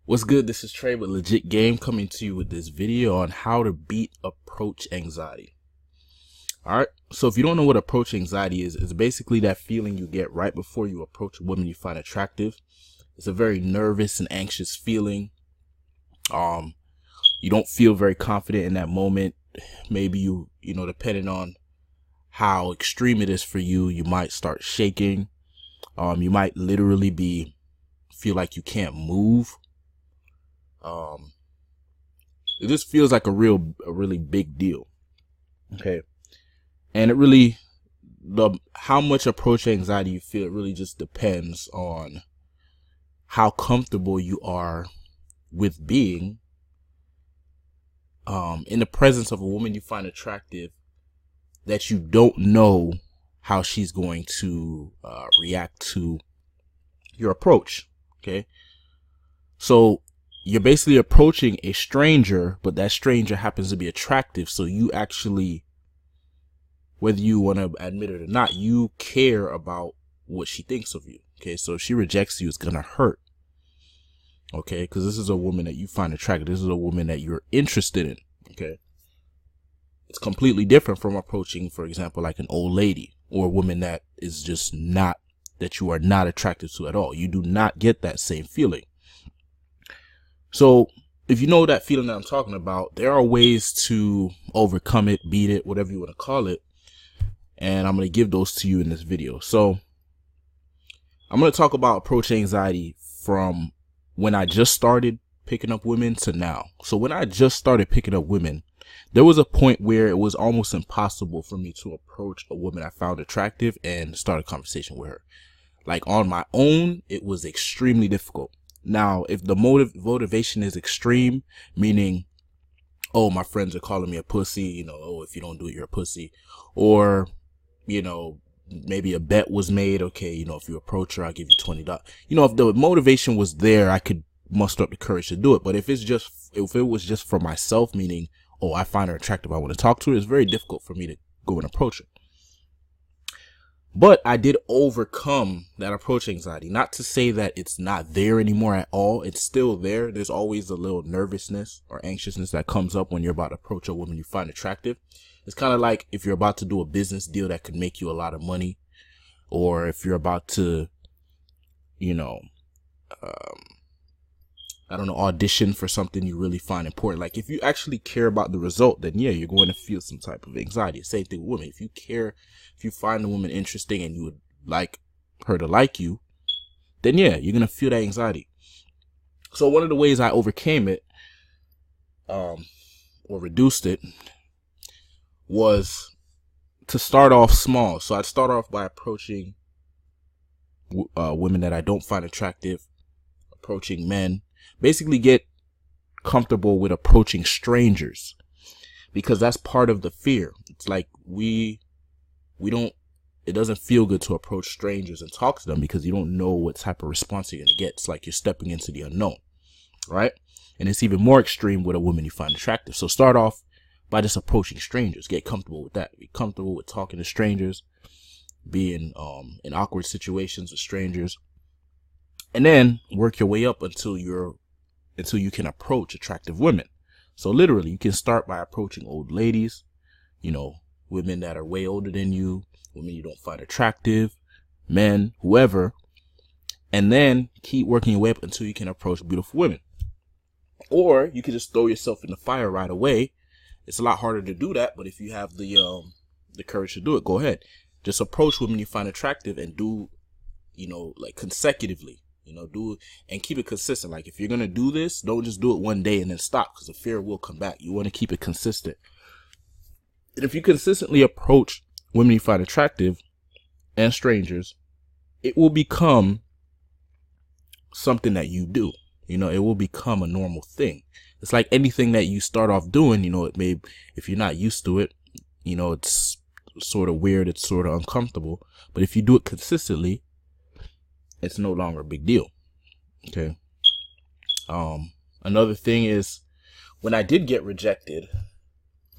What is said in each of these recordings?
What's good? This is Trey with Legit Game coming to you with this video on how to beat approach anxiety. Alright, so if you don't know what approach anxiety is, it's basically that feeling you get right before you approach a woman you find attractive. It's a very nervous and anxious feeling. You don't feel very confident in that moment. Maybe you depending on how extreme it is for you, you might start shaking. You might literally feel like you can't move. It just feels like a really big deal. Okay. And how much approach anxiety you feel, it really just depends on how comfortable you are with being in the presence of a woman you find attractive that you don't know how she's going to react to your approach. Okay. So you're basically approaching a stranger, but that stranger happens to be attractive. So you actually, whether you want to admit it or not, you care about what she thinks of you. Okay. So if she rejects you, it's going to hurt. Okay. Because this is a woman that you find attractive. This is a woman that you're interested in. Okay. It's completely different from approaching, for example, like an old lady or a woman that is just that you are not attracted to at all. You do not get that same feeling. So if you know that feeling that I'm talking about, there are ways to overcome it, beat it, whatever you want to call it. And I'm going to give those to you in this video. So I'm going to talk about approach anxiety from when I just started picking up women to now. So when I just started picking up women, there was a point where it was almost impossible for me to approach a woman I found attractive and start a conversation with her. Like on my own, it was extremely difficult. Now, if the motivation is extreme, meaning, oh, my friends are calling me a pussy, oh, if you don't do it, you're a pussy, or, maybe a bet was made, okay, if you approach her, I'll give you $20. If the motivation was there, I could muster up the courage to do it. But if it was just for myself, meaning, oh, I find her attractive, I want to talk to her, it's very difficult for me to go and approach her. But I did overcome that approach anxiety. Not to say that it's not there anymore at all. It's still there. There's always a little nervousness or anxiousness that comes up when you're about to approach a woman you find attractive. It's kind of like if you're about to do a business deal that could make you a lot of money, or if you're about to, audition for something you really find important. Like if you actually care about the result, then yeah, you're going to feel some type of anxiety. Same thing with women. If you find a woman interesting and you would like her to like you, then yeah, you're going to feel that anxiety. So one of the ways I overcame it, or reduced it, was to start off small. So I'd start off by approaching women that I don't find attractive, approaching men. Basically get comfortable with approaching strangers, because that's part of the fear. It's like it doesn't feel good to approach strangers and talk to them because you don't know what type of response you're going to get. It's like you're stepping into the unknown, right? And it's even more extreme with a woman you find attractive. So start off by just approaching strangers. Get comfortable with that. Be comfortable with talking to strangers, being in awkward situations with strangers, and then work your way up until you can approach attractive women. So literally, you can start by approaching old ladies, women that are way older than you, women you don't find attractive, men, whoever, and then keep working your way up until you can approach beautiful women. Or you can just throw yourself in the fire right away. It's a lot harder to do that, but if you have the courage to do it, go ahead. Just approach women you find attractive and do, like consecutively. Do it and keep it consistent. Like if you're going to do this, don't just do it one day and then stop, because the fear will come back. You want to keep it consistent. And if you consistently approach women you find attractive and strangers, it will become something that you do. It will become a normal thing. It's like anything that you start off doing, if you're not used to it, it's sort of weird. It's sort of uncomfortable. But if you do it consistently, it's no longer a big deal. Okay. Another thing is, when I did get rejected,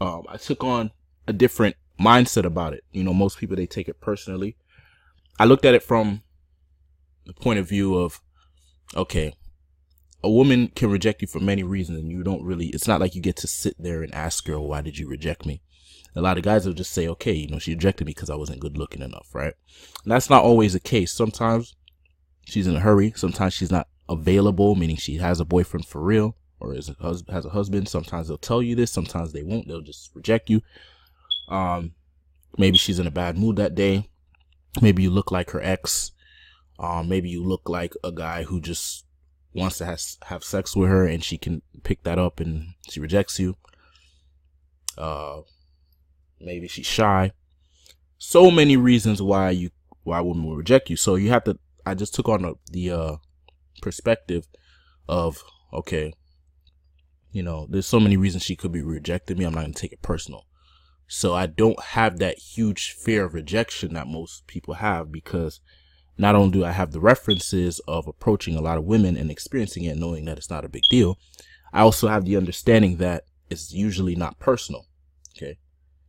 I took on a different mindset about it. Most people, they take it personally. I looked at it from the point of view of, okay, a woman can reject you for many reasons, and you don't really, it's not like you get to sit there and ask her, why did you reject me? A lot of guys will just say, okay, you know, she rejected me because I wasn't good looking enough, right? And that's not always the case. Sometimes she's in a hurry. Sometimes she's not available, meaning she has a boyfriend for real, or has a husband. Sometimes they'll tell you this. Sometimes they won't. They'll just reject you. Maybe she's in a bad mood that day. Maybe you look like her ex. Maybe you look like a guy who just wants to have sex with her, and she can pick that up and she rejects you. Maybe she's shy. So many reasons why women will reject you. So you have to, I just took on the perspective of, okay, you know, there's so many reasons she could be rejecting me. I'm not going to take it personal. So I don't have that huge fear of rejection that most people have, because not only do I have the references of approaching a lot of women and experiencing it, knowing that it's not a big deal, I also have the understanding that it's usually not personal. Okay.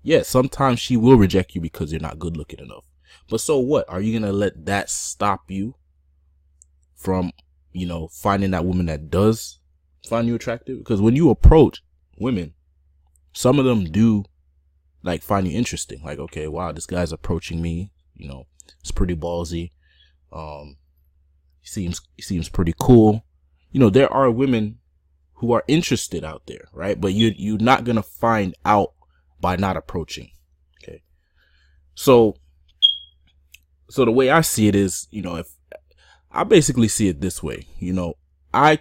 Yeah, sometimes she will reject you because you're not good looking enough. But so what? Are you going to let that stop you from, you know, finding that woman that does find you attractive? Because when you approach women, some of them do like find you interesting. Like, okay, wow, this guy's approaching me. You know, it's pretty ballsy. He seems pretty cool. You know, there are women who are interested out there, right? But you're not going to find out by not approaching. Okay. So the way I see it is, you know, if I basically see it this way, you know, I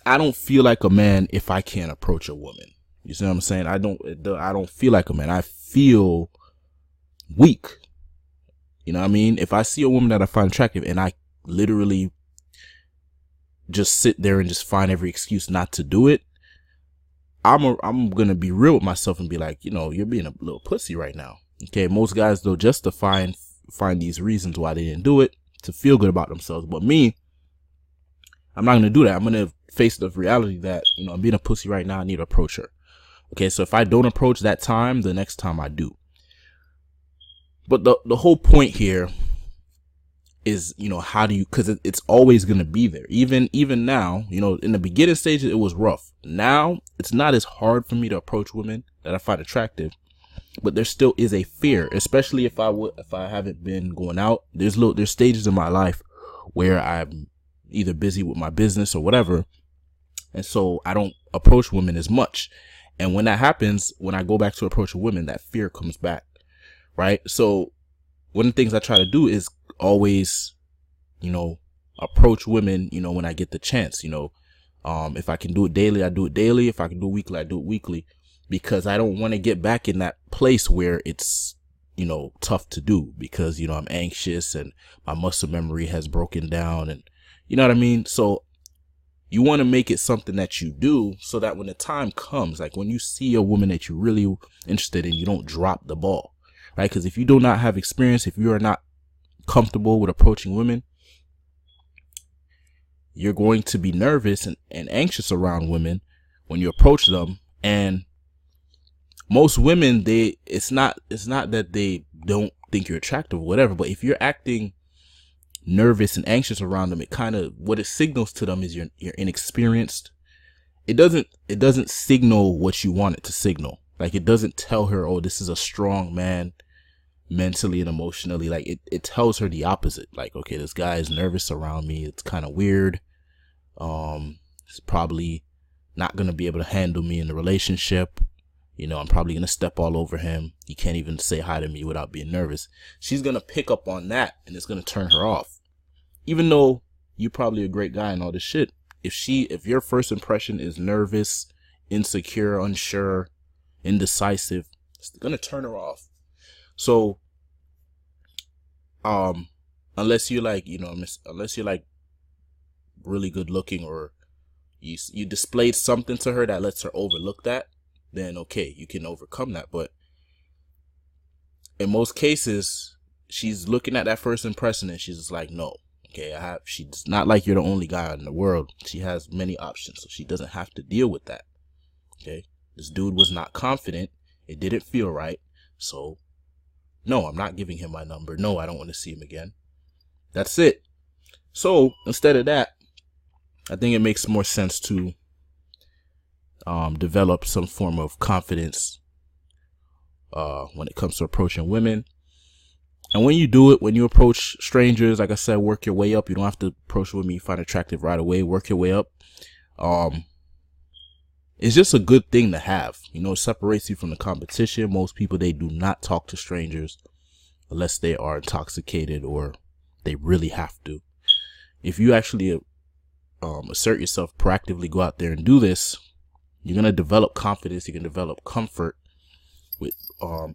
don't feel like a man if I can't approach a woman. You see what I'm saying? I don't feel like a man. I feel weak. You know what I mean? If I see a woman that I find attractive and I literally just sit there and just find every excuse not to do it, I'm going to be real with myself and be like, you know, you're being a little pussy right now. Okay. Most guys, though, just to find these reasons why they didn't do it to feel good about themselves. But me, I'm not going to do that. I'm going to face the reality that, you know, I'm being a pussy right now. I need to approach her. Okay. So if I don't approach that time, the next time I do. But the whole point here is, you know, how do you, cause it's always going to be there. Even now, you know, in the beginning stages, it was rough. Now it's not as hard for me to approach women that I find attractive, but there still is a fear, especially if I haven't been going out. There's stages in my life where I'm either busy with my business or whatever. And so I don't approach women as much. And when that happens, when I go back to approach a woman, that fear comes back. Right. So one of the things I try to do is always, you know, approach women, you know, when I get the chance, you know, if I can do it daily, I do it daily. If I can do it weekly, I do it weekly, because I don't want to get back in that place where it's, you know, tough to do because, you know, I'm anxious and my muscle memory has broken down, and you know what I mean? So you want to make it something that you do so that when the time comes, like when you see a woman that you're really interested in, you don't drop the ball. Right? Because if you do not have experience, if you are not comfortable with approaching women, you're going to be nervous and anxious around women when you approach them. And most women, it's not that they don't think you're attractive or whatever, but if you're acting nervous and anxious around them, what it signals to them is you're inexperienced. It doesn't signal what you want it to signal. Like, it doesn't tell her, oh, this is a strong man mentally and emotionally. Like, it tells her the opposite. Like, okay, this guy is nervous around me. It's kind of weird. He's probably not going to be able to handle me in the relationship. You know, I'm probably going to step all over him. He can't even say hi to me without being nervous. She's going to pick up on that, and it's going to turn her off. Even though you're probably a great guy and all this shit, if your first impression is nervous, insecure, unsure, indecisive, it's going to turn her off. So, unless you're like, you know, unless you're like really good looking, or you displayed something to her that lets her overlook that, then okay, you can overcome that. But in most cases, she's looking at that first impression and she's just like, no, okay, she's not like you're the only guy in the world. She has many options, so she doesn't have to deal with that. Okay, this dude was not confident. It didn't feel right. So no, I'm not giving him my number. No, I don't want to see him again. That's it. So instead of that, I think it makes more sense to develop some form of confidence when it comes to approaching women. And when you do it, when you approach strangers, like I said, work your way up. You don't have to approach women you find attractive right away. Work your way up. It's just a good thing to have. You know, it separates you from the competition. Most people, they do not talk to strangers unless they are intoxicated or they really have to. If you actually assert yourself, proactively go out there and do this, you're going to develop confidence. You can develop comfort with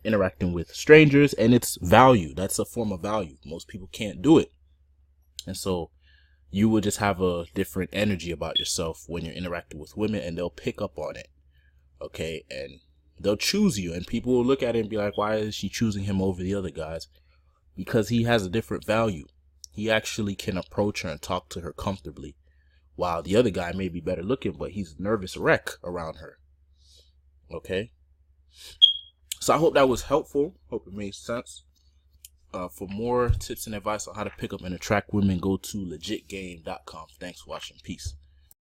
interacting with strangers, and it's value. That's a form of value. Most people can't do it. And so you will just have a different energy about yourself when you're interacting with women, and they'll pick up on it. Okay. And they'll choose you, and people will look at it and be like, why is she choosing him over the other guys? Because he has a different value. He actually can approach her and talk to her comfortably, while the other guy may be better looking, but he's a nervous wreck around her. Okay. So I hope that was helpful. Hope it made sense. For more tips and advice on how to pick up and attract women, go to legitgame.com. Thanks for watching. Peace.